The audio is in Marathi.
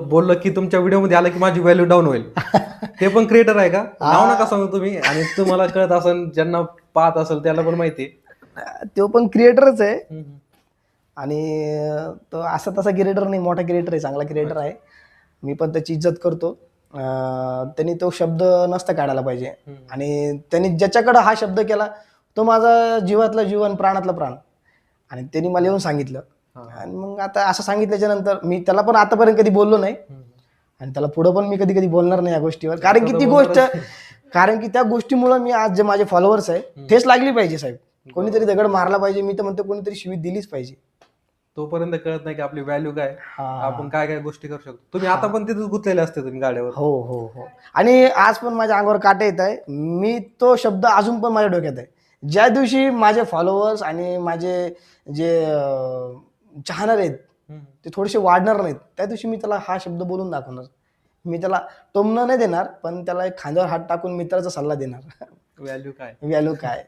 बोललं की तुमच्या व्हिडिओ मध्ये आलं की माझी व्हॅल्यू डाऊन होईल. ते पण क्रिएटर आहे का? नाव नका सांगू तुम्ही. आणि तुम्हाला कळत असेल, ज्यांना पाहत असेल त्याला पण माहिती आहे. तो पण क्रिएटरच आहे. हम्म. आणि तो असा तसा क्रिएटर नाही, मोठा क्रिएटर आहे, चांगला क्रिएटर आहे. मी पण त्याची इज्जत करतो. त्यांनी तो शब्द नसता काढायला पाहिजे. आणि त्यांनी ज्याच्याकडे हा शब्द केला तो माझा जीवातला जीवन, प्राणातला प्राण. आणि त्यांनी मला येऊन सांगितलं. आणि मग आता असं सांगितल्याच्या नंतर मी त्याला पण आतापर्यंत कधी बोललो नाही. आणि त्याला पुढं पण मी कधी कधी बोलणार नाही या गोष्टीवर. कारण की ती गोष्ट, कारण की त्या गोष्टीमुळे मी आज जे माझे फॉलोअर्स आहे ठेच लागली पाहिजे साहेब. कोणीतरी दगड मारला पाहिजे. मी तर म्हणतो कोणीतरी शिवी दिलीच पाहिजे. तोपर्यंत कळत नाही की आपली व्हॅल्यू काय, आपण काय काय गोष्टी करू शकतो. तुम्ही आता पण तिथेच गुंतलेले असते तुम्ही गाड्यावर. हो हो हो. आणि आज पण माझ्या अंगावर काटे येत आहे. मी तो शब्द अजून पण माझ्या डोक्यात आहे. ज्या दिवशी माझे फॉलोअर्स आणि माझे जे चाहणार आहेत ते थोडेसे वाढणार नाहीत, त्या दिवशी मी त्याला हा शब्द बोलून दाखवणार. मी त्याला टोमणं नाही देणार, पण त्याला एक खांद्यावर हात टाकून मित्राचा सल्ला देणार. व्हॅल्यू काय. व्हॅल्यू काय.